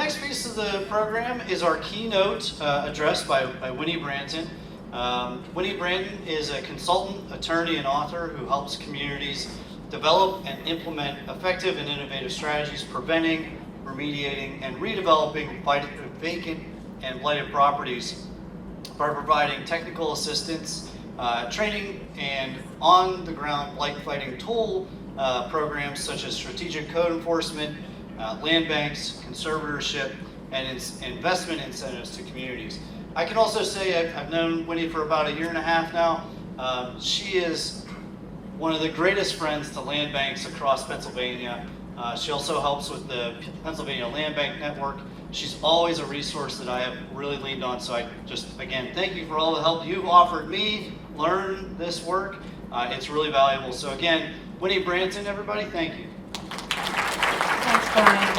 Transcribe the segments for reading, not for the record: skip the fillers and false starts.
next piece of the program is our keynote address by Winnie Branton. Winnie Branton is a consultant, attorney, and author who helps communities develop and implement effective and innovative strategies preventing, remediating, and redeveloping vacant and blighted properties by providing technical assistance, training, and on-the-ground blight-fighting tool programs such as strategic code enforcement, land banks, conservatorship, and investment incentives to communities. I can also say I've known Winnie for about 1.5 years now. She is one of the greatest friends to land banks across Pennsylvania. She also helps with the Pennsylvania Land Bank Network. She's always a resource that I have really leaned on. So I just, again, thank you for all the help you've offered me learn this work. It's really valuable. So again, Winnie Branton, everybody, thank you. Thanks, Brian.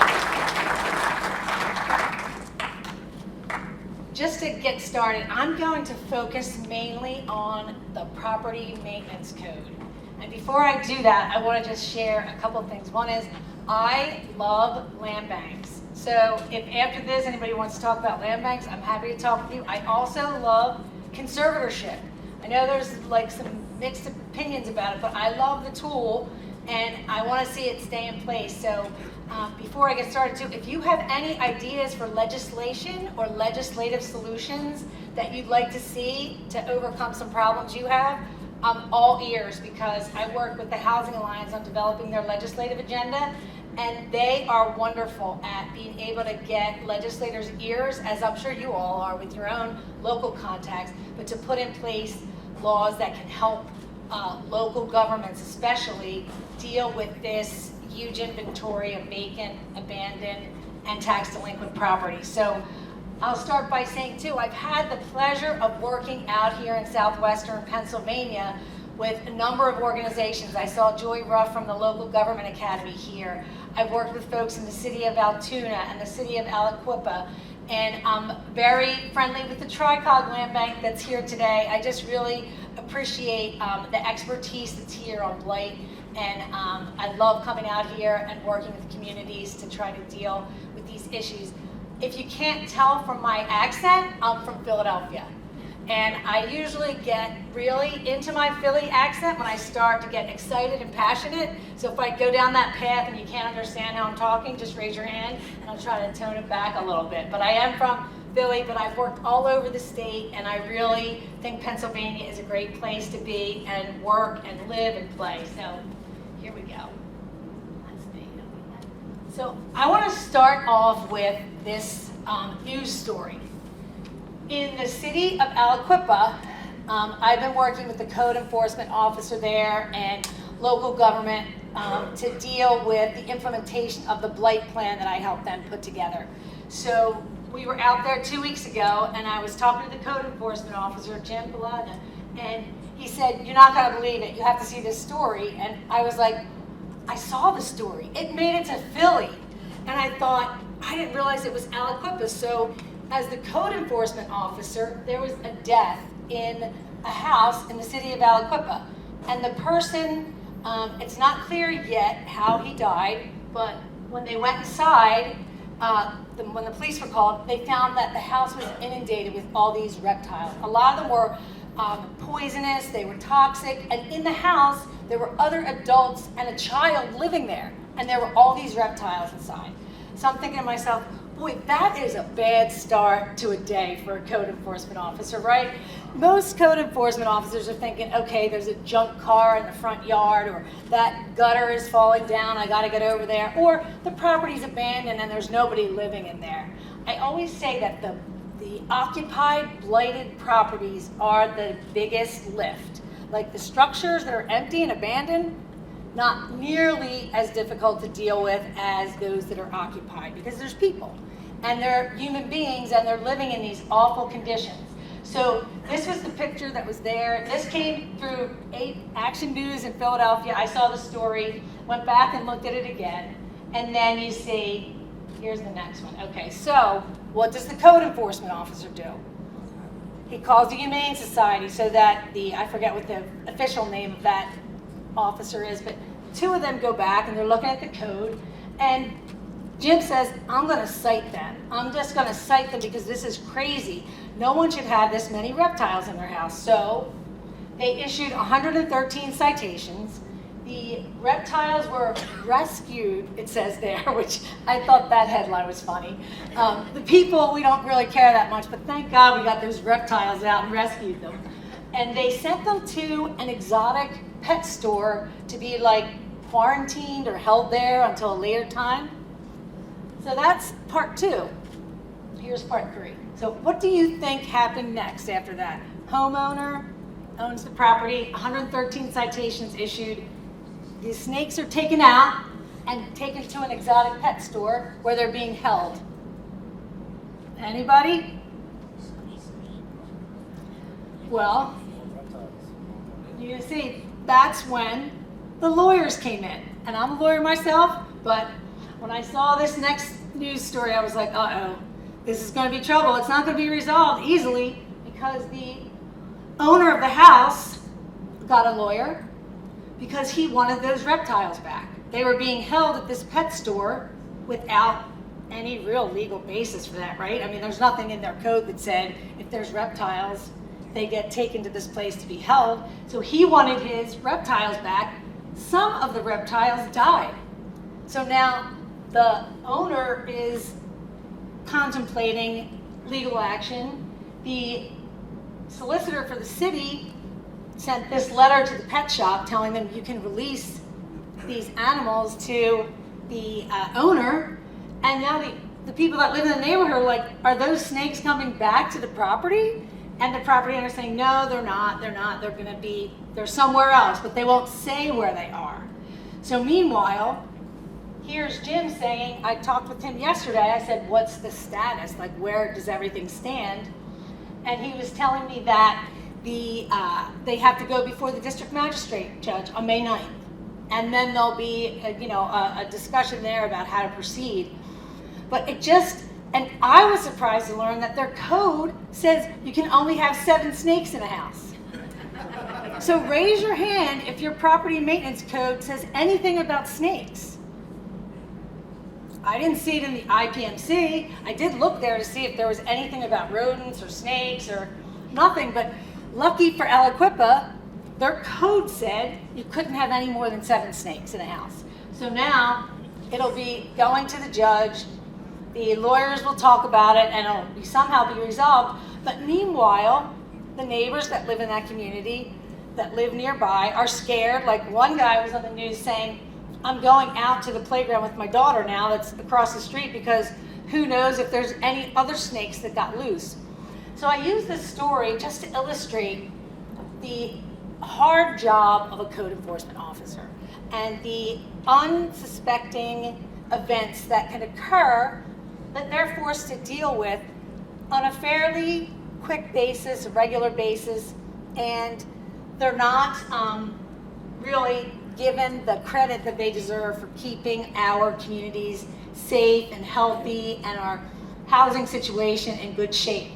Just to get started, I'm going to focus mainly on the property maintenance code. And before I do that, I want to just share a couple of things. One is, I love land banks. So if after this anybody wants to talk about land banks, I'm happy to talk with you. I also love conservatorship. I know there's like some mixed opinions about it, but I love the tool and I want to see it stay in place. So before I get started too, if you have any ideas for legislation or legislative solutions that you'd like to see to overcome some problems you have, I'm all ears, because I work with the Housing Alliance on developing their legislative agenda, and they are wonderful at being able to get legislators' ears, as I'm sure you all are with your own local contacts, but to put in place laws that can help local governments especially deal with this huge inventory of vacant, abandoned, and tax delinquent property. So I'll start by saying too, I've had the pleasure of working out here in southwestern Pennsylvania with a number of organizations. I saw Joy Ruff from the Local Government Academy here. I've worked with folks in the city of Altoona and the city of Aliquippa, and I'm very friendly with the Tricog Land Bank that's here today. I just really appreciate the expertise that's here on blight, and I love coming out here and working with communities to try to deal with these issues. If you can't tell from my accent, I'm from Philadelphia. And I usually get really into my Philly accent when I start to get excited and passionate. So if I go down that path and you can't understand how I'm talking, just raise your hand and I'll try to tone it back a little bit. But I am from Philly, but I've worked all over the state, and I really think Pennsylvania is a great place to be and work and live and play. So here we go. So I want to start off with this news story. In the city of Aliquippa, I've been working with the code enforcement officer there and local government to deal with the implementation of the blight plan that I helped them put together. So we were out there 2 weeks ago, and I was talking to the code enforcement officer, Jim Balada, and he said, "You're not going to believe it. You have to see this story." And I was like, I saw the story. It made it to Philly. And I thought, I didn't realize it was Aliquippa. So as the code enforcement officer, there was a death in a house in the city of Aliquippa. And the person, it's not clear yet how he died, but when they went inside, when the police were called, they found that the house was inundated with all these reptiles. A lot of them were poisonous, they were toxic, and in the house, there were other adults and a child living there, and there were all these reptiles inside. So I'm thinking to myself, boy, that is a bad start to a day for a code enforcement officer, right? Most code enforcement officers are thinking, okay, there's a junk car in the front yard, or that gutter is falling down, I gotta get over there, or the property's abandoned and there's nobody living in there. I always say that the occupied, blighted properties are the biggest lift. Like the structures that are empty and abandoned, not nearly as difficult to deal with as those that are occupied, because there's people and they're human beings and they're living in these awful conditions. So this was the picture that was there. This came through Action News in Philadelphia. I saw the story, went back and looked at it again, and then you see, here's the next one. Okay, so what does the code enforcement officer do? He calls the Humane Society so that I forget what the official name of that officer is, but two of them go back and they're looking at the code, and Jim says, I'm going to cite them. I'm just going to cite them because this is crazy. No one should have this many reptiles in their house. So they issued 113 citations. The reptiles were rescued, it says there, which I thought that headline was funny. The people, we don't really care that much, but thank God we got those reptiles out and rescued them. And they sent them to an exotic pet store to be like quarantined or held there until a later time. So that's part 2. Here's part 3. So what do you think happened next after that? Homeowner owns the property, 113 citations issued. The snakes are taken out and taken to an exotic pet store where they're being held. Anybody? Well, you see, that's when the lawyers came in. And I'm a lawyer myself, but when I saw this next news story, I was like, uh-oh, this is going to be trouble. It's not going to be resolved easily because the owner of the house got a lawyer because he wanted those reptiles back. They were being held at this pet store without any real legal basis for that, right? I mean, there's nothing in their code that said if there's reptiles, they get taken to this place to be held. So he wanted his reptiles back. Some of the reptiles died. So now the owner is contemplating legal action. The solicitor for the city sent this letter to the pet shop telling them you can release these animals to the owner. And now the people that live in the neighborhood are like, are those snakes coming back to the property? And the property owner is saying, no, they're not. They're somewhere else, but they won't say where they are. So meanwhile, here's Jim saying, I talked with him yesterday. I said, what's the status? Like, where does everything stand? And he was telling me that they have to go before the district magistrate judge on May 9th. And then there'll be a discussion there about how to proceed. But and I was surprised to learn that their code says you can only have 7 snakes in a house. So raise your hand if your property maintenance code says anything about snakes. I didn't see it in the IPMC. I did look there to see if there was anything about rodents or snakes or nothing, but lucky for Aliquippa, their code said you couldn't have any more than 7 snakes in a house. So now it'll be going to the judge. The lawyers will talk about it and it'll somehow be resolved. But meanwhile, the neighbors that live in that community, that live nearby, are scared. Like one guy was on the news saying, I'm going out to the playground with my daughter now that's across the street because who knows if there's any other snakes that got loose. So I use this story just to illustrate the hard job of a code enforcement officer and the unsuspecting events that can occur that they're forced to deal with on a fairly quick basis, a regular basis, and they're not really given the credit that they deserve for keeping our communities safe and healthy and our housing situation in good shape.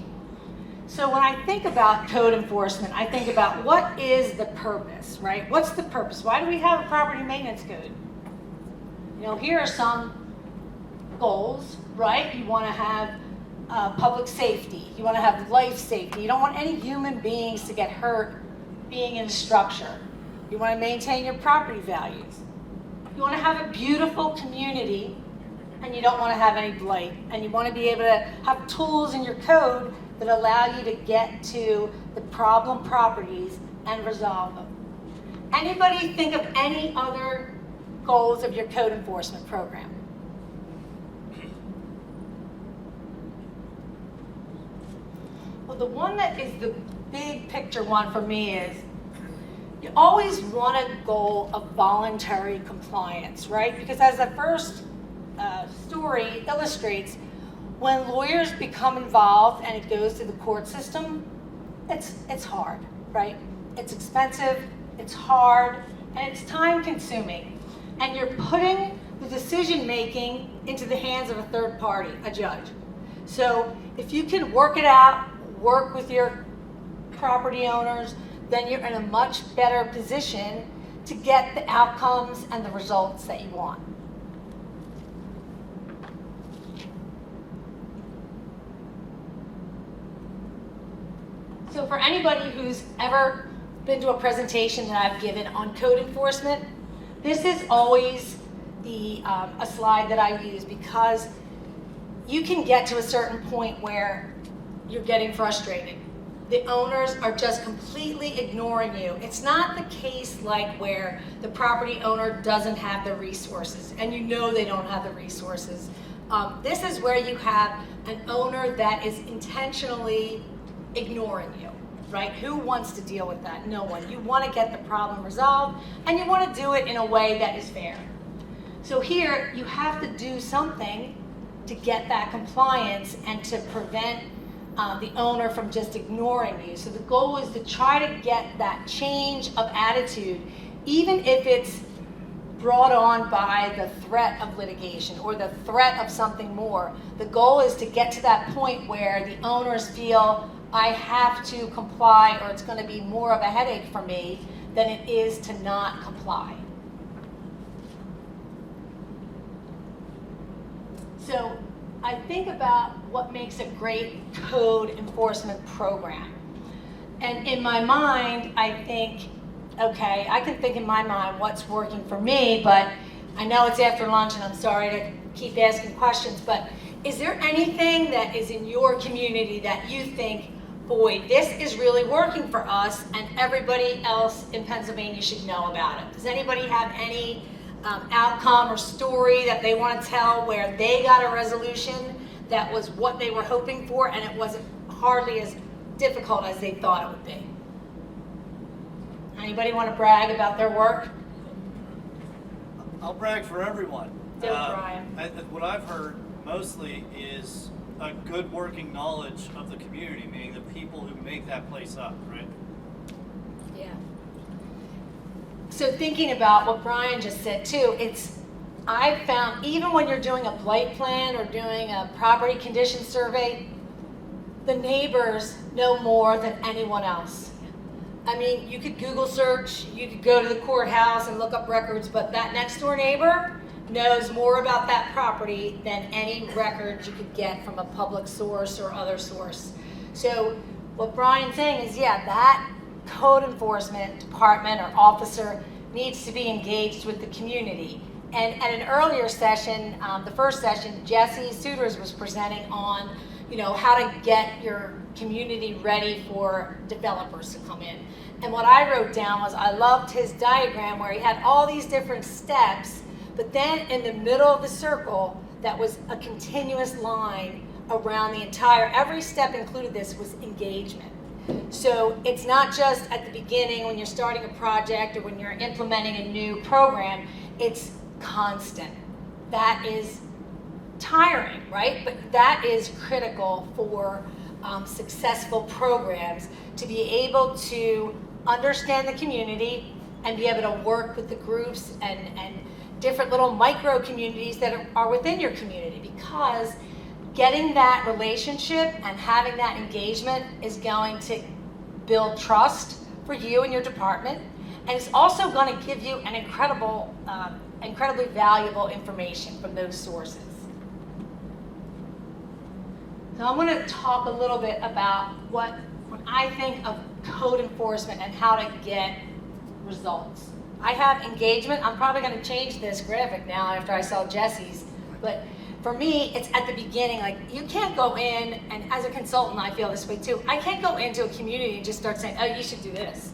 So when I think about code enforcement, I think about what is the purpose, right? What's the purpose? Why do we have a property maintenance code? Here are some goals, right? You want to have public safety. You want to have life safety. You don't want any human beings to get hurt being in a structure. You want to maintain your property values. You want to have a beautiful community, and you don't want to have any blight. And you want to be able to have tools in your code that allow you to get to the problem properties and resolve them. Anybody think of any other goals of your code enforcement program? Well, the one that is the big picture one for me is you always want a goal of voluntary compliance, right? Because as the first story illustrates, when lawyers become involved and it goes to the court system, it's hard, right? It's expensive, it's hard, and it's time consuming. And you're putting the decision making into the hands of a third party, a judge. So if you can work it out, work with your property owners, then you're in a much better position to get the outcomes and the results that you want. So for anybody who's ever been to a presentation that I've given on code enforcement, this is always a slide that I use, because you can get to a certain point where you're getting frustrated. The owners are just completely ignoring you. It's not the case like where the property owner doesn't have the resources, and you know they don't have the resources. This is where you have an owner that is intentionally ignoring you, right? Who wants to deal with that? No one. You want to get the problem resolved, and you want to do it in a way that is fair. So here, you have to do something to get that compliance and to prevent the owner from just ignoring you. So the goal is to try to get that change of attitude, even if it's brought on by the threat of litigation or the threat of something more. The goal is to get to that point where the owners feel, I have to comply, or it's going to be more of a headache for me than it is to not comply. So I think about what makes a great code enforcement program. And in my mind, I think, okay, I can think in my mind what's working for me, but I know it's after lunch and I'm sorry to keep asking questions, but is there anything that is in your community that you think, boy, this is really working for us and everybody else in Pennsylvania should know about it? Does anybody have any outcome or story that they want to tell where they got a resolution that was what they were hoping for and it wasn't hardly as difficult as they thought it would be? Anybody want to brag about their work? I'll brag for everyone. Do it, Brian. What I've heard mostly is a good working knowledge of the community, meaning the people who make that place up, right? Yeah. So thinking about what Brian just said too, I've found even when you're doing a blight plan or doing a property condition survey, the neighbors know more than anyone else. I mean, you could Google search, you could go to the courthouse and look up records, but that next door neighbor knows more about that property than any records you could get from a public source or other source. So what Brian's saying is, yeah, that code enforcement department or officer needs to be engaged with the community. And at an earlier session, the first session, Jesse Suters was presenting on, how to get your community ready for developers to come in. And what I wrote down was, I loved his diagram where he had all these different steps, but then in the middle of the circle, that was a continuous line around the every step included this was engagement. So it's not just at the beginning when you're starting a project or when you're implementing a new program, it's constant. That is tiring, right? But that is critical for successful programs, to be able to understand the community and be able to work with the groups and different little micro communities that are within your community, because getting that relationship and having that engagement is going to build trust for you and your department, and it's also going to give you an incredibly valuable information from those sources. So I want to talk a little bit about when I think of code enforcement and how to get results. I have engagement. I'm probably going to change this graphic now after I saw Jesse's, but for me, it's at the beginning. Like, you can't go in, and as a consultant, I feel this way too. I can't go into a community and just start saying, oh, you should do this.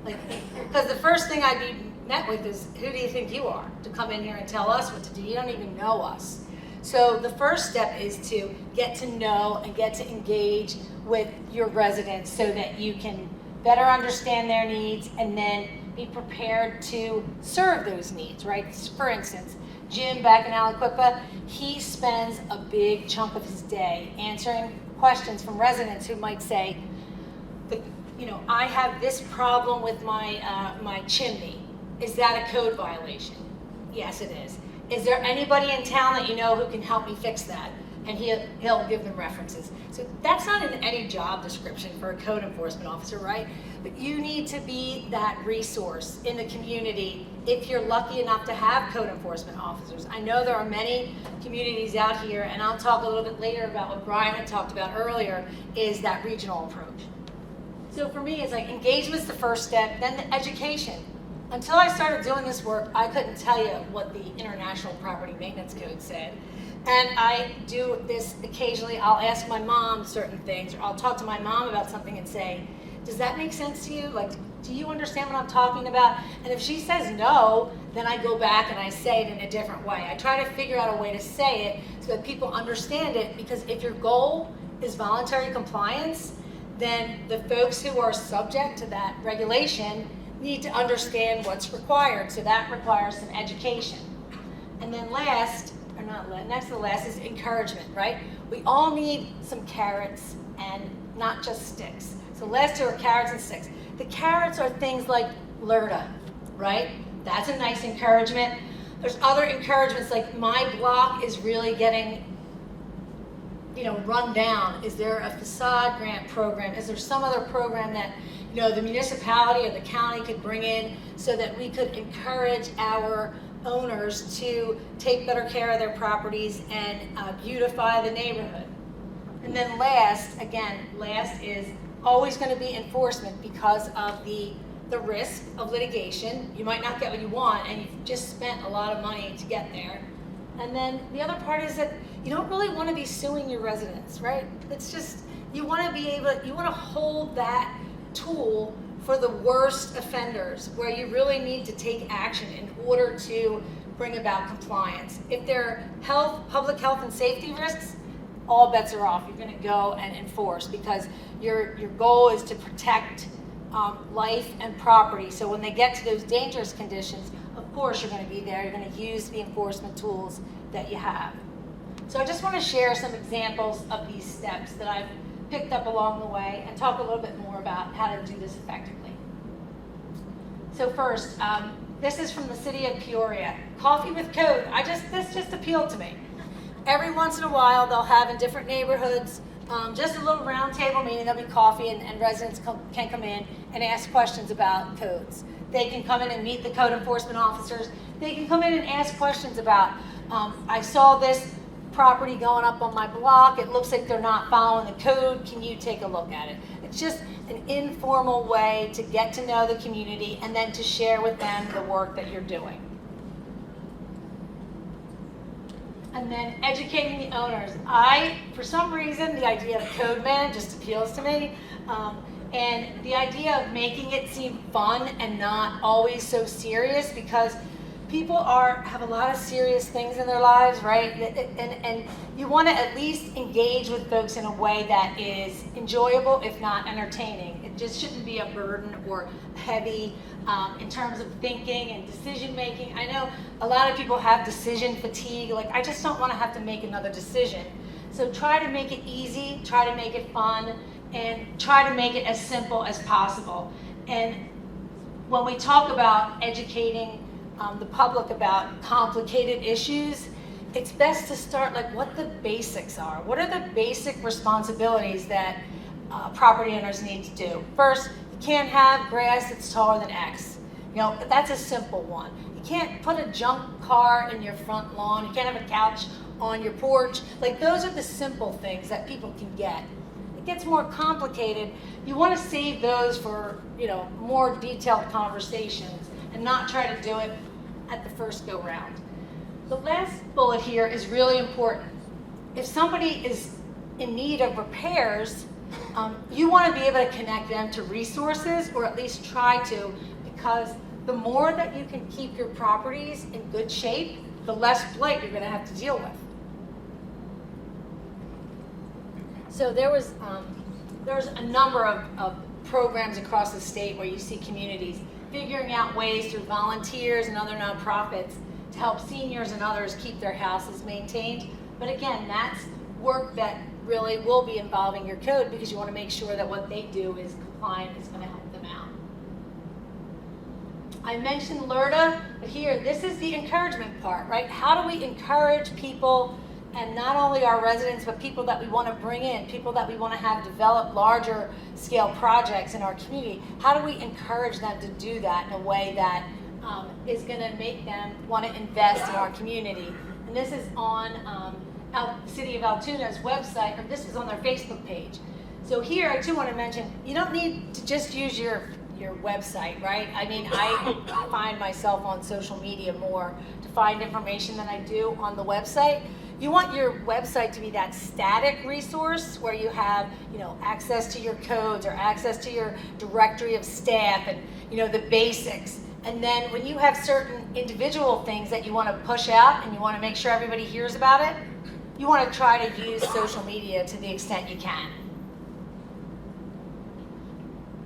Because the first thing I'd be met with is, who do you think you are to come in here and tell us what to do? You don't even know us. So the first step is to get to know and get to engage with your residents so that you can better understand their needs and then be prepared to serve those needs, right? For instance, Jim back in Aliquippa, he spends a big chunk of his day answering questions from residents who might say, I have this problem with my chimney. Is that a code violation? Yes, it is. Is there anybody in town that you know who can help me fix that? And he'll give them references. So that's not in any job description for a code enforcement officer, right? But you need to be that resource in the community if you're lucky enough to have code enforcement officers. I know there are many communities out here, and I'll talk a little bit later about what Brian had talked about earlier, is that regional approach. So for me, it's like engagement's the first step, then the education. Until I started doing this work, I couldn't tell you what the International Property Maintenance Code said. And I do this occasionally. I'll ask my mom certain things, or I'll talk to my mom about something and say, does that make sense to you? Like, do you understand what I'm talking about? And if she says no, then I go back and I say it in a different way. I try to figure out a way to say it so that people understand it, because if your goal is voluntary compliance, then the folks who are subject to that regulation need to understand what's required. So that requires some education. And then next to the last is encouragement, right? We all need some carrots and not just sticks. So last two are carrots and sticks. The carrots are things like LERTA, right? That's a nice encouragement. There's other encouragements like my block is really getting, run down. Is there a facade grant program? Is there some other program that, the municipality or the county could bring in so that we could encourage our owners to take better care of their properties and beautify the neighborhood? And then last is always going to be enforcement because of the risk of litigation. You might not get what you want and you've just spent a lot of money to get there. And then the other part is that you don't really want to be suing your residents, right? It's just, you want to hold that tool for the worst offenders where you really need to take action in order to bring about compliance. If there are public health and safety risks, all bets are off. You're going to go and enforce because your goal is to protect life and property. So when they get to those dangerous conditions, of course you're going to be there. You're going to use the enforcement tools that you have. So I just want to share some examples of these steps that I've picked up along the way and talk a little bit more about how to do this effectively. So first, this is from the city of Peoria. Coffee with code. This just appealed to me. Every once in a while, they'll have in different neighborhoods just a little round table meeting. There'll be coffee and residents can come in and ask questions about codes. They can come in and meet the code enforcement officers. They can come in and ask questions about, I saw this property going up on my block. It looks like they're not following the code. Can you take a look at it? It's just an informal way to get to know the community and then to share with them the work that you're doing. And then educating the owners. For some reason, the idea of code man just appeals to me. And the idea of making it seem fun and not always so serious, because people have a lot of serious things in their lives, right? And you want to at least engage with folks in a way that is enjoyable, if not entertaining. It just shouldn't be a burden or heavy in terms of thinking and decision making. I know a lot of people have decision fatigue. Like, I just don't want to have to make another decision. So try to make it easy, try to make it fun, and try to make it as simple as possible. And when we talk about educating the public about complicated issues, it's best to start like what the basics are. What are the basic responsibilities that property owners need to do? First, you can't have grass that's taller than X. That's a simple one. You can't put a junk car in your front lawn. You can't have a couch on your porch. Like, those are the simple things that people can get. It gets more complicated. You want to save those for, more detailed conversations and not try to do it at the first go round. The last bullet here is really important. If somebody is in need of repairs, you want to be able to connect them to resources, or at least try to, because the more that you can keep your properties in good shape, the less blight you're going to have to deal with. So there was a number of programs across the state where you see communities figuring out ways through volunteers and other nonprofits to help seniors and others keep their houses maintained. But again, that's work that really will be involving your code, because you want to make sure that what they do is compliant, is going to help them out. I mentioned LERTA, but here, this is the encouragement part, right? How do we encourage people, and not only our residents, but people that we want to bring in, people that we want to have develop larger scale projects in our community? How do we encourage them to do that in a way that is going to make them want to invest in our community? And this is on City of Altoona's website, or this is on their Facebook page. So here, I do want to mention, you don't need to just use your website, right? I mean, I find myself on social media more to find information than I do on the website. You want your website to be that static resource where you have, access to your codes or access to your directory of staff and, the basics. And then when you have certain individual things that you want to push out and you want to make sure everybody hears about it, you want to try to use social media to the extent you can.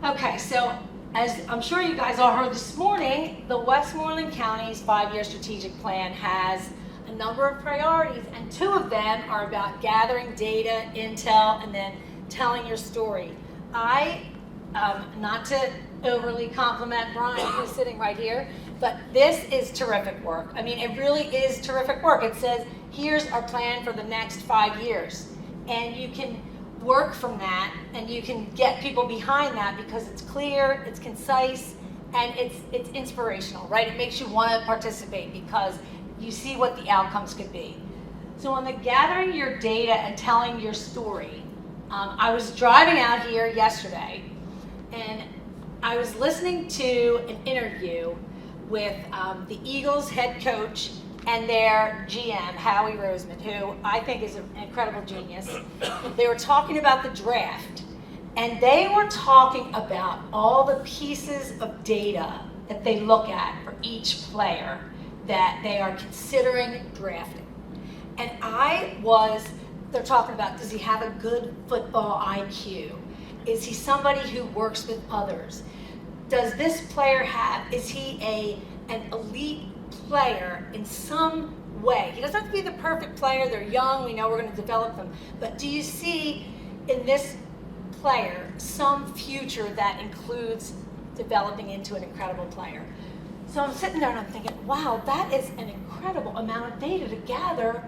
Okay, so as I'm sure you guys all heard this morning, the Westmoreland County's 5-year strategic plan has a number of priorities, and 2 of them are about gathering data, intel, and then telling your story. Not to overly compliment Brian, who's sitting right here, but this is terrific work. I mean, it really is terrific work. It says, here's our plan for the next 5 years. And you can work from that, and you can get people behind that because it's clear, it's concise, and it's inspirational, right? It makes you want to participate because you see what the outcomes could be. So on the gathering your data and telling your story, I was driving out here yesterday, and I was listening to an interview with the Eagles head coach and their GM, Howie Roseman, who I think is an incredible genius. They were talking about the draft, and they were talking about all the pieces of data that they look at for each player that they are considering drafting. And they're talking about, does he have a good football IQ? Is he somebody who works with others? Does this player is he an elite player in some way? He doesn't have to be the perfect player. They're young, we know we're going to develop them. But do you see in this player some future that includes developing into an incredible player? So I'm sitting there and I'm thinking, wow, that is an incredible amount of data to gather.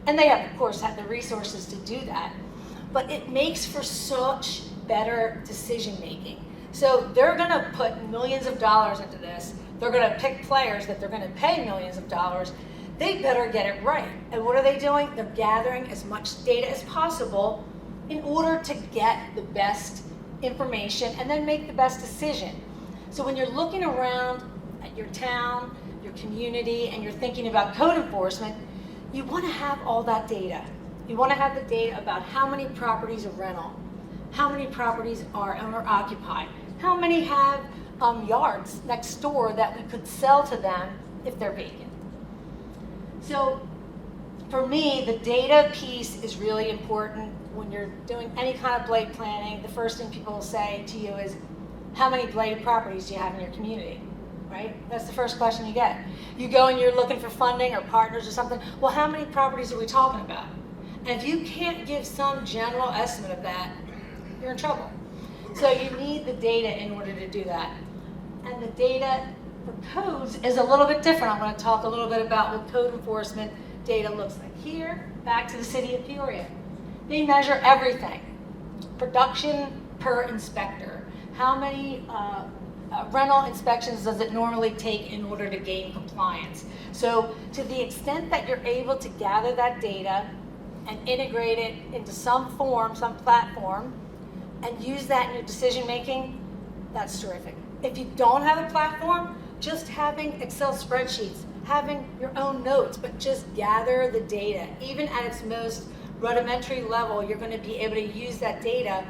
And they have, of course, had the resources to do that. But it makes for such better decision making. So they're going to put millions of dollars into this. They're going to pick players that they're going to pay millions of dollars. They better get it right. And what are they doing? They're gathering as much data as possible in order to get the best information and then make the best decision. So when you're looking around at your town, your community, and you're thinking about code enforcement, you want to have all that data. You want to have the data about how many properties are rental, how many properties are owner occupied, how many have yards next door that we could sell to them if they're vacant. So for me, the data piece is really important when you're doing any kind of blight planning. The first thing people will say to you is, how many blighted properties do you have in your community? Right? That's the first question you get. You go and you're looking for funding or partners or something. Well, how many properties are we talking about? And if you can't give some general estimate of that, you're in trouble. So you need the data in order to do that. And the data for codes is a little bit different. I'm going to talk a little bit about what code enforcement data looks like. Here, back to the city of Peoria. They measure everything. Production per inspector. How many rental inspections does it normally take in order to gain compliance? So to the extent that you're able to gather that data and integrate it into some form, some platform, and use that in your decision making, that's terrific. If you don't have a platform, just having Excel spreadsheets, having your own notes, but just gather the data. Even at its most rudimentary level, you're going to be able to use that data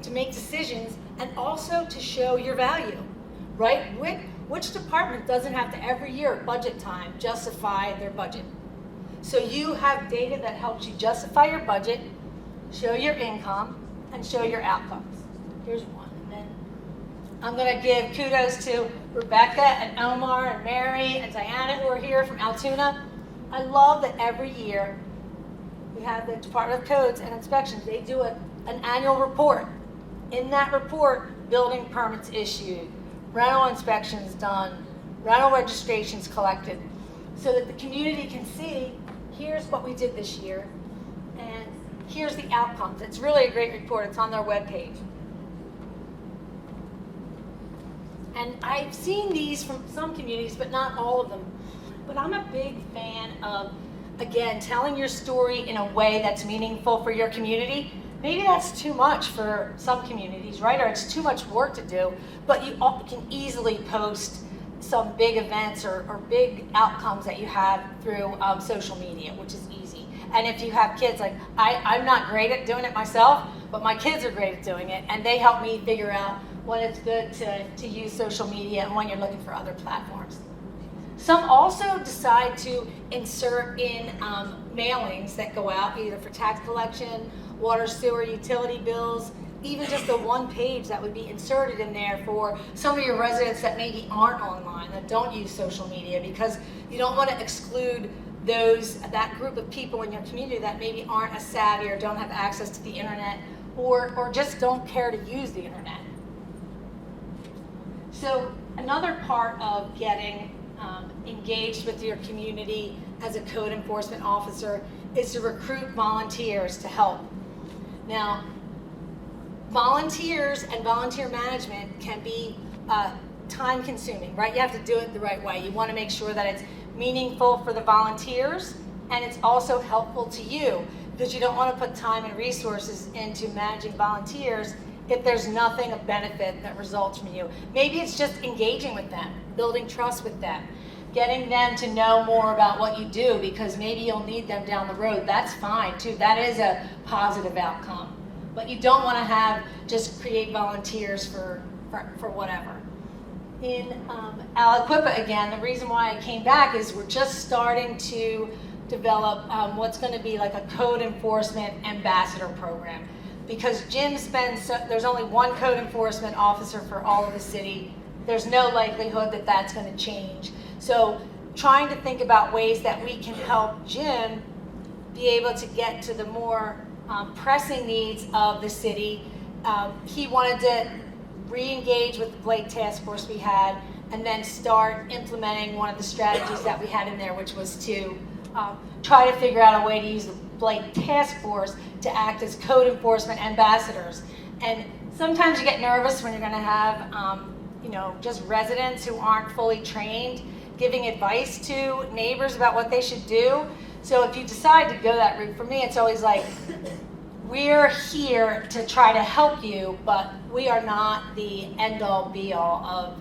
to make decisions and also to show your value, right? Which department doesn't have to every year at budget time justify their budget? So you have data that helps you justify your budget, show your income, and show your outcomes. Here's one. And then I'm going to give kudos to Rebecca and Omar and Mary and Diana who are here from Altoona. I love that every year we have the Department of Codes and Inspections. They do an annual report. In that report, building permits issued, rental inspections done, rental registrations collected, so that the community can see, here's what we did this year, and here's the outcomes. It's really a great report. It's on their webpage. And I've seen these from some communities, but not all of them. But I'm a big fan of, again, telling your story in a way that's meaningful for your community. maybe that's too much for some communities, right? Or it's too much work to do, but you can easily post some big events or big outcomes that you have through social media, which is easy. And if you have kids, like I'm not great at doing it myself, but my kids are great at doing it, and they help me figure out when it's good to use social media and when you're looking for other platforms. Some also decide to insert in mailings that go out either for tax collection, water, sewer, utility bills, even just the one page that would be inserted in there for some of your residents that maybe aren't online, that don't use social media, because you don't want to exclude that group of people in your community that maybe aren't as savvy or don't have access to the internet or just don't care to use the internet. So another part of getting engaged with your community as a code enforcement officer is to recruit volunteers to help. Now, volunteers and volunteer management can be time consuming, right? You have to do it the right way. You want to make sure that it's meaningful for the volunteers and it's also helpful to you, because you don't want to put time and resources into managing volunteers if there's nothing of benefit that results from you. Maybe it's just engaging with them, building trust with them, getting them to know more about what you do, because maybe you'll need them down the road. That's fine too. That is a positive outcome. But you don't want to just create volunteers for whatever. In Aliquippa, again, the reason why I came back is we're just starting to develop what's going to be like a code enforcement ambassador program. Because Jim there's only one code enforcement officer for all of the city. There's no likelihood that that's going to change. So trying to think about ways that we can help Jim be able to get to the more pressing needs of the city. He wanted to re-engage with the blight task force we had and then start implementing one of the strategies that we had in there, which was to try to figure out a way to use the blight task force to act as code enforcement ambassadors. And sometimes you get nervous when you're going to have just residents who aren't fully trained giving advice to neighbors about what they should do. So if you decide to go that route, for me it's always like, we're here to try to help you, but we are not the end-all be-all of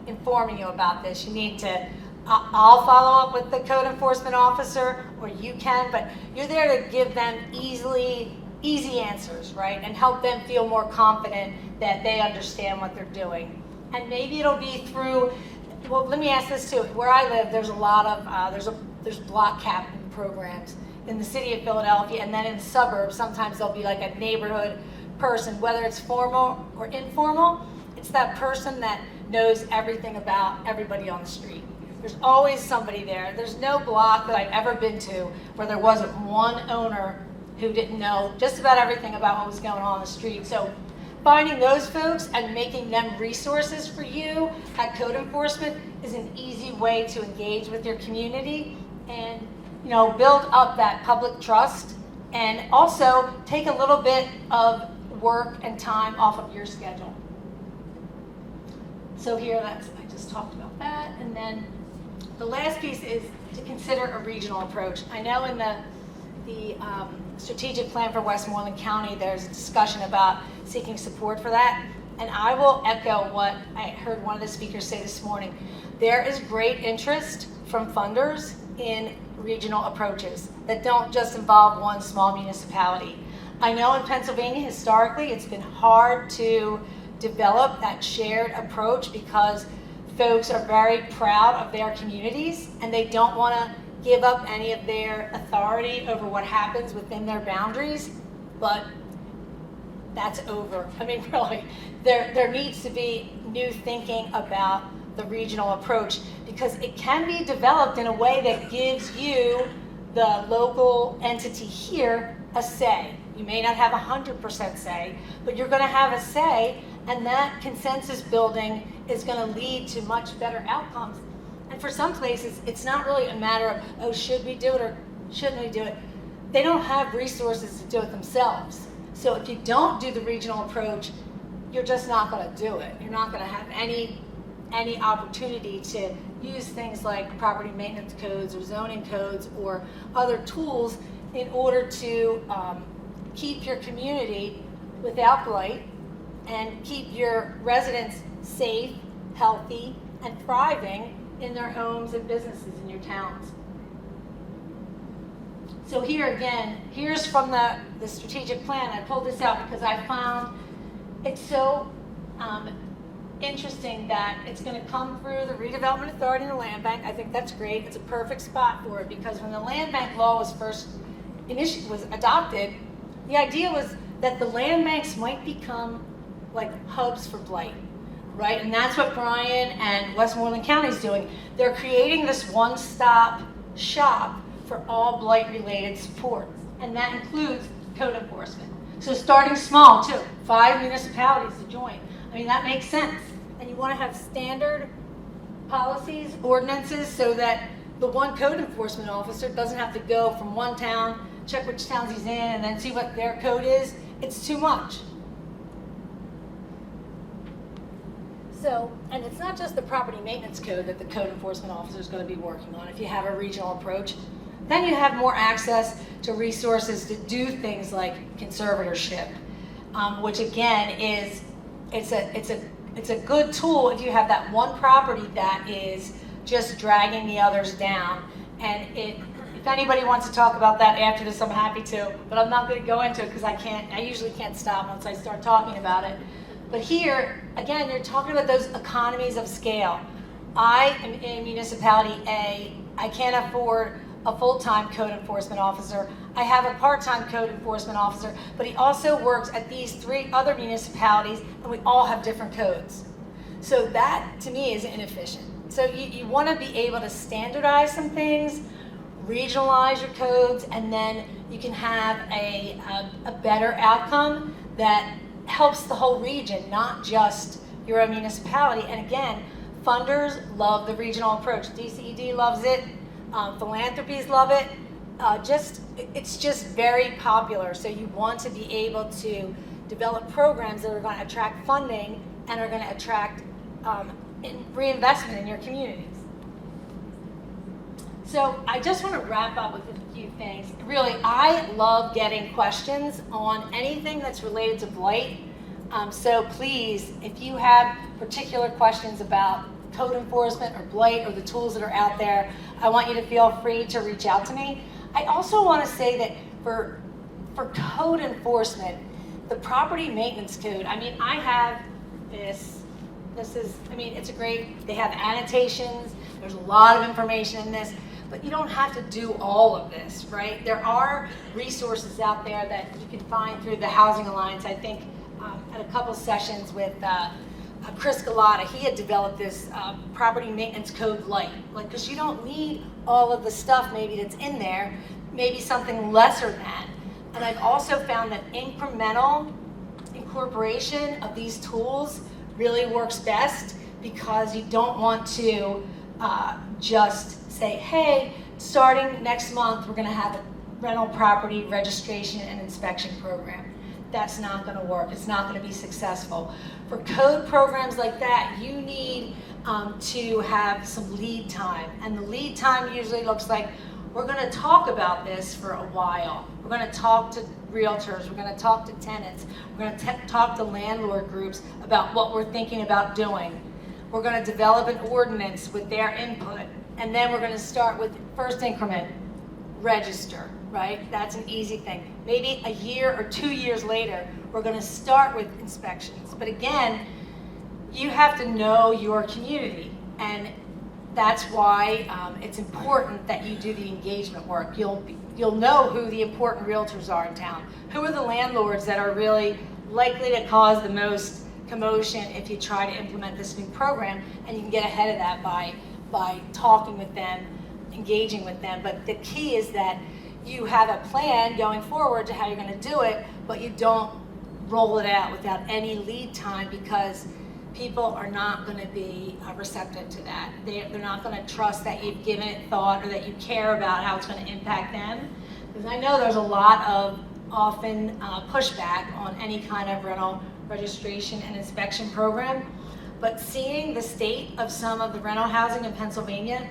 informing you about this. You need to, I'll follow up with the code enforcement officer, or you can, but you're there to give them easy answers, right? And help them feel more confident that they understand what they're doing. And maybe it'll be through, well, let me ask this too. Where I live, there's a lot of, there's block captain programs in the city of Philadelphia, and then in the suburbs, sometimes there'll be like a neighborhood person, whether it's formal or informal. It's that person that knows everything about everybody on the street. There's always somebody there. There's no block that I've ever been to where there wasn't one owner who didn't know just about everything about what was going on the street. So finding those folks and making them resources for you at code enforcement is an easy way to engage with your community and build up that public trust, and also take a little bit of work and time off of your schedule. So here, I just talked about that. And then the last piece is to consider a regional approach. I know in the strategic plan for Westmoreland County, there's a discussion about seeking support for that. And I will echo what I heard one of the speakers say this morning. There is great interest from funders in regional approaches that don't just involve one small municipality. I know in Pennsylvania, historically, it's been hard to develop that shared approach because folks are very proud of their communities and they don't want to give up any of their authority over what happens within their boundaries, but that's over. I mean, really, there needs to be new thinking about the regional approach, because it can be developed in a way that gives you, the local entity here, a say. You may not have 100% say, but you're going to have a say, and that consensus building is going to lead to much better outcomes. And for some places, it's not really a matter of, oh, should we do it or shouldn't we do it? They don't have resources to do it themselves. So if you don't do the regional approach, you're just not going to do it. You're not going to have any opportunity to use things like property maintenance codes or zoning codes or other tools in order to keep your community without blight and keep your residents safe, healthy, and thriving in their homes and businesses in your towns. So here again, here's from the strategic plan. I pulled this out because I found it's so interesting that it's going to come through the Redevelopment Authority and the Land Bank. I think that's great. It's a perfect spot for it because when the Land Bank law was first was adopted, the idea was that the land banks might become like hubs for blight, right? And that's what Bryan and Westmoreland County is doing. They're creating this one-stop shop for all blight-related support, and that includes code enforcement. So starting small too, 5 municipalities to join. I mean, that makes sense. And you want to have standard policies, ordinances, so that the one code enforcement officer doesn't have to go from one town, check which towns he's in, and then see what their code is. It's too much. So, and it's not just the property maintenance code that the code enforcement officer is going to be working on. If you have a regional approach, then you have more access to resources to do things like conservatorship, which again is it's a good tool if you have that one property that is just dragging the others down. And if anybody wants to talk about that after this, I'm happy to, but I'm not going to go into it because I usually can't stop once I start talking about it. But here, again, you're talking about those economies of scale. I am in municipality A. I can't afford a full-time code enforcement officer. I have a part-time code enforcement officer, but he also works at these 3 other municipalities, and we all have different codes. So that, to me, is inefficient. So you want to be able to standardize some things, regionalize your codes, and then you can have a better outcome that helps the whole region, not just your own municipality. And again, funders love the regional approach. DCED loves it. Philanthropies love it. It's just very popular. So you want to be able to develop programs that are going to attract funding and are going to attract reinvestment in your communities. So I just want to wrap up with a few things. Really, I love getting questions on anything that's related to blight. So please, if you have particular questions about code enforcement or blight or the tools that are out there, I want you to feel free to reach out to me. I also want to say that for code enforcement, the property maintenance code, I mean, I have this is, I mean, it's a great, they have annotations, there's a lot of information in this, but you don't have to do all of this, right? There are resources out there that you can find through the Housing Alliance. I think at a couple sessions with Chris Galata, he had developed this property maintenance code light, because you don't need all of the stuff maybe that's in there, maybe something lesser than. And I've also found that incremental incorporation of these tools really works best, because you don't want to just say, hey, starting next month, we're going to have a rental property registration and inspection program. That's not going to work. It's not going to be successful. For code programs like that, you need to have some lead time. And the lead time usually looks like, we're going to talk about this for a while. We're going to talk to realtors. We're going to talk to tenants. We're going to talk to landlord groups about what we're thinking about doing. We're going to develop an ordinance with their input. And then we're going to start with first increment, register, right? That's an easy thing. Maybe a year or 2 years later, we're going to start with inspections. But again, you have to know your community. And that's why it's important that you do the engagement work. You'll know who the important realtors are in town. Who are the landlords that are really likely to cause the most commotion if you try to implement this new program, and you can get ahead of that by talking with them, engaging with them. But the key is that you have a plan going forward to how you're going to do it, but you don't roll it out without any lead time, because people are not going to be receptive to that. They're not going to trust that you've given it thought or that you care about how it's going to impact them. Because I know there's a lot of often pushback on any kind of rental registration and inspection program. But seeing the state of some of the rental housing in Pennsylvania,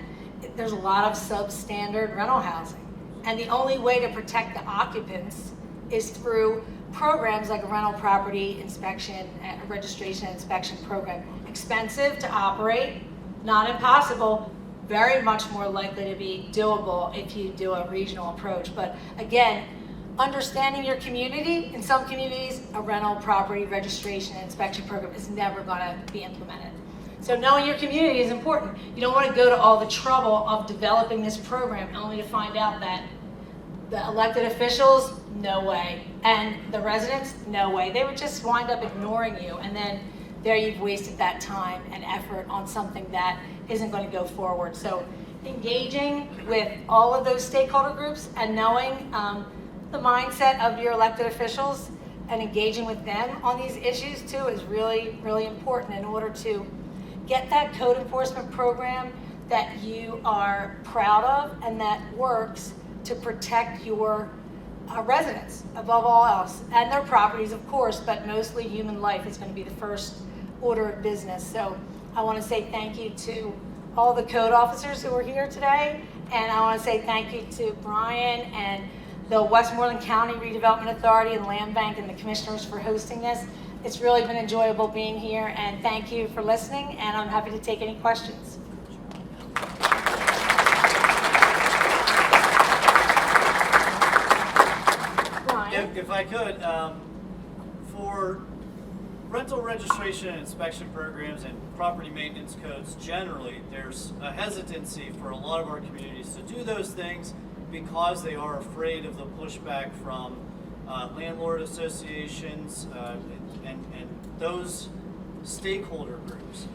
there's a lot of substandard rental housing. And the only way to protect the occupants is through programs like a rental property inspection, and a registration and inspection program. Expensive to operate, not impossible, very much more likely to be doable if you do a regional approach. But again, understanding your community, in some communities, a rental property registration and inspection program is never going to be implemented. So knowing your community is important. You don't want to go to all the trouble of developing this program only to find out that the elected officials, no way, and the residents, no way. They would just wind up ignoring you, and then there you've wasted that time and effort on something that isn't going to go forward. So engaging with all of those stakeholder groups and knowing the mindset of your elected officials and engaging with them on these issues too is really, really important in order to get that code enforcement program that you are proud of and that works to protect your residents above all else, and their properties, of course, but mostly human life is going to be the first order of business. So I want to say thank you to all the code officers who are here today, and I want to say thank you to Brian and the Westmoreland County Redevelopment Authority and Land Bank and the commissioners for hosting this. It's really been enjoyable being here, and thank you for listening, and I'm happy to take any questions. If I could, for rental registration and inspection programs and property maintenance codes generally, there's a hesitancy for a lot of our communities to do those things because they are afraid of the pushback from landlord associations and those stakeholder groups.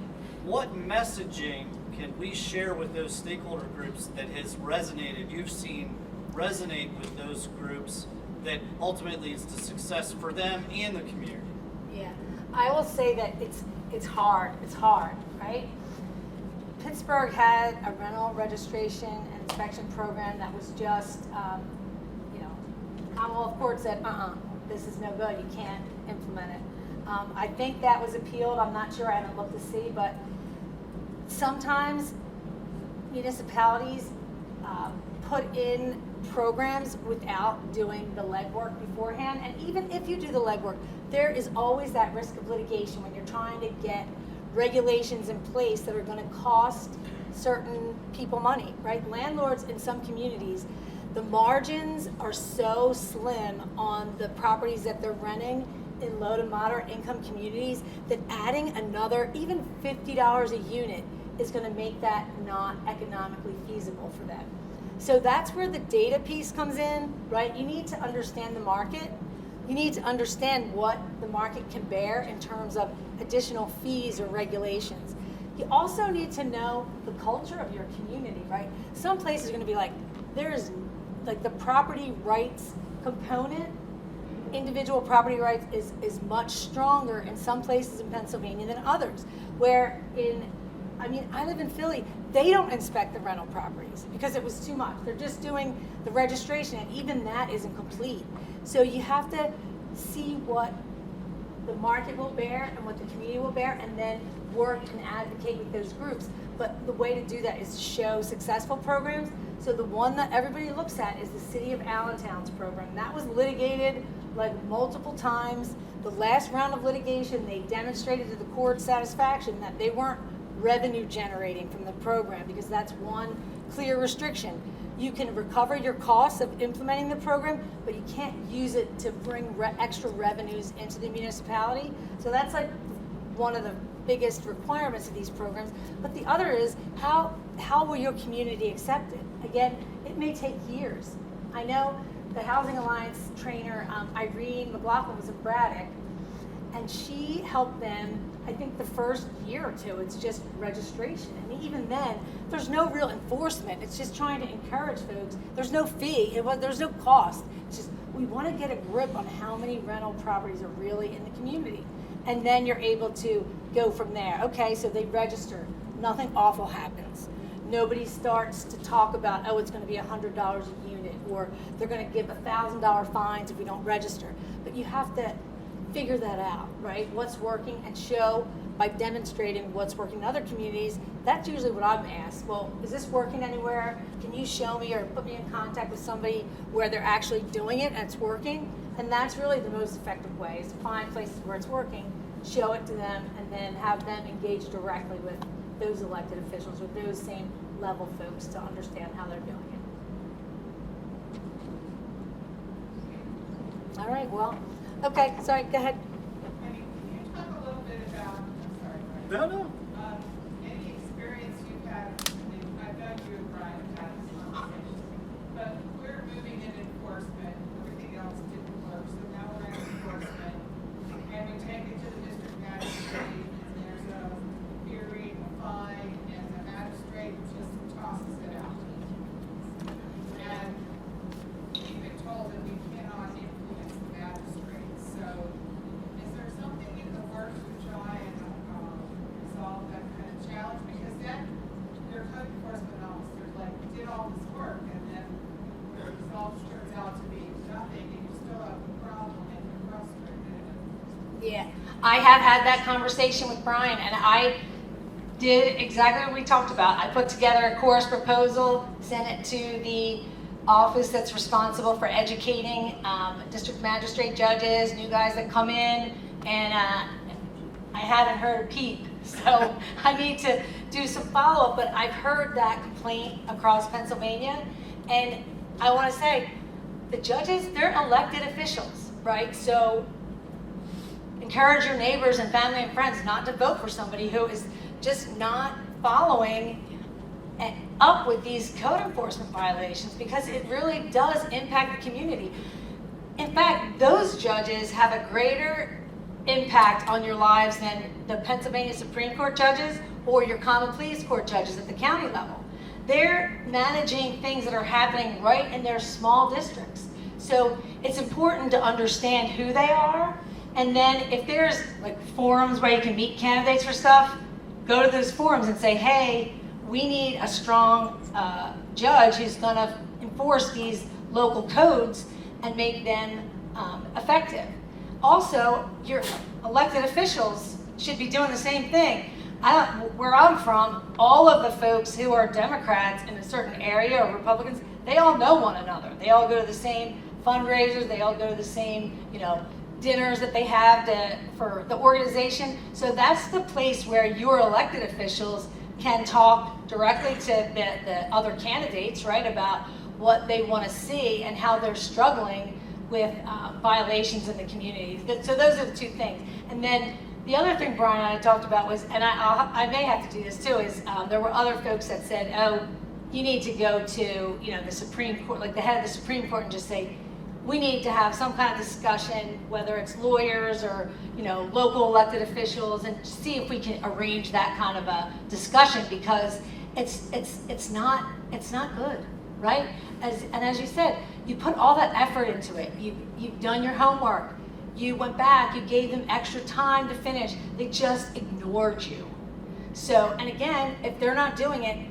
What messaging can we share with those stakeholder groups that has resonated, you've seen resonate with those groups, that ultimately leads to success for them and the community? Yeah, I will say that it's hard, right? Pittsburgh had a rental registration and inspection program that was just, Commonwealth Court said, this is no good, you can't implement it. I think that was appealed, I'm not sure, I haven't looked to see, but sometimes municipalities put in programs without doing the legwork beforehand, and even if you do the legwork, there is always that risk of litigation when you're trying to get regulations in place that are going to cost certain people money, right? Landlords in some communities, the margins are so slim on the properties that they're renting in low to moderate income communities that adding another even $50 a unit is going to make that not economically feasible for them. So that's where the data piece comes in, right? You need to understand the market. You need to understand what the market can bear in terms of additional fees or regulations. You also need to know the culture of your community, right? Some places are going to be like, there is like the property rights component, individual property rights is much stronger in some places in Pennsylvania than others. Where I live in Philly, they don't inspect the rental properties because it was too much. They're just doing the registration, and even that isn't complete. So you have to see what the market will bear and what the community will bear, and then work and advocate with those groups. But the way to do that is to show successful programs. So the one that everybody looks at is the City of Allentown's program. That was litigated like multiple times. The last round of litigation, they demonstrated to the court satisfaction that they weren't revenue generating from the program, because that's one clear restriction. You can recover your costs of implementing the program, but you can't use it to bring extra revenues into the municipality. So that's like one of the biggest requirements of these programs. But the other is how will your community accept it? Again, it may take years. I know the Housing Alliance trainer, Irene McLaughlin, was in Braddock, and she helped them, I think, the first year or two. It's just registration. I mean, even then, there's no real enforcement. It's just trying to encourage folks. There's no fee. There's no cost. It's just we want to get a grip on how many rental properties are really in the community. And then you're able to go from there. Okay, so they register. Nothing awful happens. Nobody starts to talk about, oh, it's going to be $100 a unit, or they're going to give $1,000 fines if we don't register. But you have to figure that out, right? What's working, and show by demonstrating what's working in other communities. That's usually what I'm asked. Well, is this working anywhere? Can you show me or put me in contact with somebody where they're actually doing it and it's working? And that's really the most effective way, is to find places where it's working, show it to them, and then have them engage directly with those elected officials or those same level folks to understand how they're doing it. All right, well, okay, sorry, go ahead. Can you talk a little bit about, I'm sorry, No, no. any experience you've had, I've known you and Brian have had this conversation, but we're moving in enforcement, everything else didn't work, so now we're in enforcement, and we take it to the district magistrate, and there's a hearing, a fine, and the magistrate just tosses it out. And we've been told that we cannot influence the magistrate, so is there something in the works to try and resolve that kind of challenge? Because then your code enforcement officer did all this work, and then the result turns out to be nothing, and you still have a problem, and you're frustrated. Yeah, I have had that conversation with Brian, and I did exactly what we talked about. I put together a course proposal, sent it to the office that's responsible for educating district magistrate judges, new guys that come in, and I haven't heard a peep. So I need to do some follow-up, but I've heard that complaint across Pennsylvania, and I want to say, the judges, they're elected officials, right? So encourage your neighbors and family and friends not to vote for somebody who is just not following up with these code enforcement violations, because it really does impact the community. In fact, those judges have a greater impact on your lives than the Pennsylvania Supreme Court judges or your common pleas court judges at the county level. They're managing things that are happening right in their small districts. So it's important to understand who they are, and then if there's like forums where you can meet candidates for stuff, go to those forums and say, hey, we need a strong judge who's going to enforce these local codes and make them effective. Also, your elected officials should be doing the same thing. Where I'm from, all of the folks who are Democrats in a certain area or Republicans, they all know one another. They all go to the same fundraisers. They all go to the same, dinners that they have for the organization. So that's the place where your elected officials can talk directly to the other candidates, right, about what they want to see and how they're struggling with violations in the community. So those are the two things. And then the other thing Brian and I talked about was, and I may have to do this too, is there were other folks that said, oh, you need to go to the Supreme Court, like the head of the Supreme Court, and just say, we need to have some kind of discussion, whether it's lawyers or local elected officials, and see if we can arrange that kind of a discussion, because it's not good, right? As you said, you put all that effort into it. You've done your homework. You went back. You gave them extra time to finish. They just ignored you. So, and again, if they're not doing it,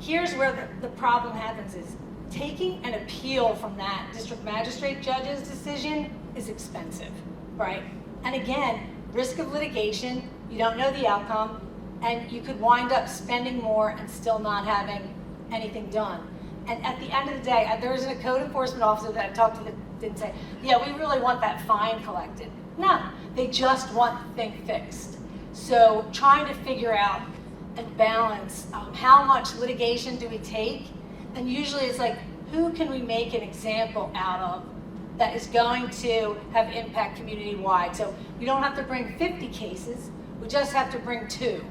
here's where the problem happens is, taking an appeal from that district magistrate judge's decision is expensive, right? And again, risk of litigation, you don't know the outcome, and you could wind up spending more and still not having anything done. And at the end of the day, there was a code enforcement officer that I talked to that didn't say, yeah, we really want that fine collected. No, they just want the thing fixed. So trying to figure out and balance how much litigation do we take. And usually it's like, who can we make an example out of that is going to have impact community-wide? So we don't have to bring 50 cases, we just have to bring 2.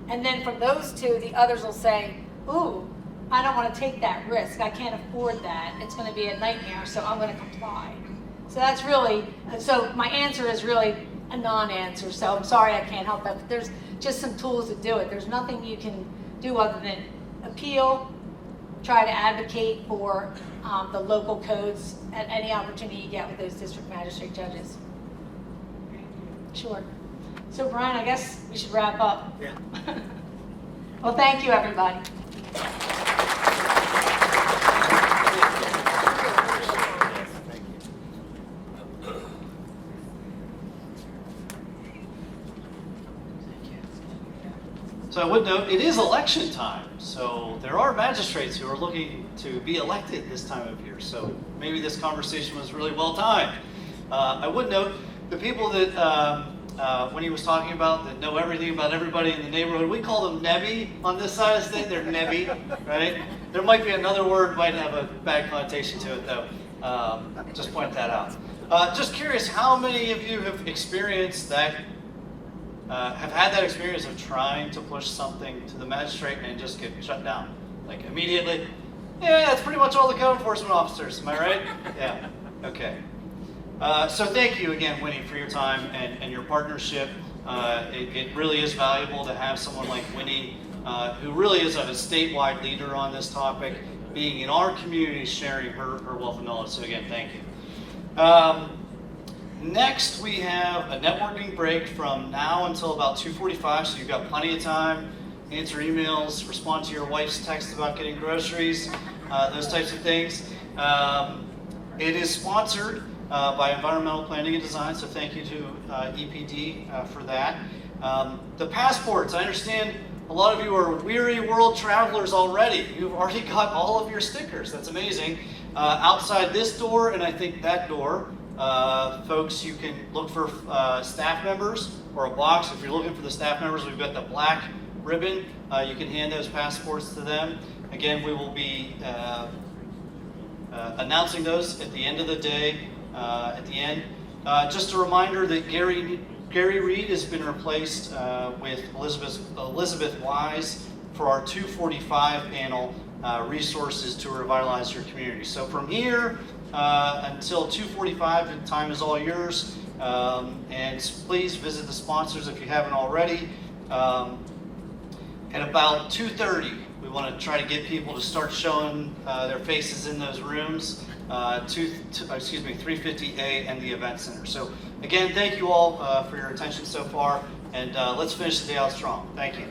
And then from those 2, the others will say, ooh, I don't want to take that risk, I can't afford that, it's going to be a nightmare, so I'm going to comply. So that's really, so my answer is really a non-answer, so I'm sorry I can't help that, but there's just some tools to do it. There's nothing you can do other than appeal, try to advocate for the local codes at any opportunity you get with those district magistrate judges. Sure. So Brian, I guess we should wrap up. Yeah. Well, thank you, everybody. So I would note, it is election time, so there are magistrates who are looking to be elected this time of year, so maybe this conversation was really well timed. I would note the people that when he was talking about that know everything about everybody in the neighborhood, we call them Nebby on this side of the state. They're Nebby, right? There might be another word, might have a bad connotation to it though. Just point that out. Just curious, how many of you have experienced that, have had that experience of trying to push something to the magistrate and just get shut down? Like immediately? Yeah, that's pretty much all the code enforcement officers, am I right? Yeah, okay. So thank you again, Winnie, for your time and your partnership. It really is valuable to have someone like Winnie, who really is a statewide leader on this topic, being in our community, sharing her wealth of knowledge. So again, thank you. Next, we have a networking break from now until about 2:45, so you've got plenty of time. Answer emails, respond to your wife's text about getting groceries, those types of things. It is sponsored by Environmental Planning and Design, so thank you to EPD for that. The passports, I understand a lot of you are weary world travelers already. You've already got all of your stickers. That's amazing. Outside this door and I think that door, folks, you can look for staff members or a box. If you're looking for the staff members, we've got the black ribbon. You can hand those passports to them. Again, we will be announcing those at the end of the day. At the end, just a reminder that Gary Reed has been replaced with Elizabeth Wise for our 245 panel, resources to revitalize your community. So from here until 2:45, the time is all yours. And please visit the sponsors if you haven't already. At about 2:30, we want to try to get people to start showing their faces in those rooms. 350A and the event center. So again, thank you all for your attention so far, and let's finish the day out strong. Thank you.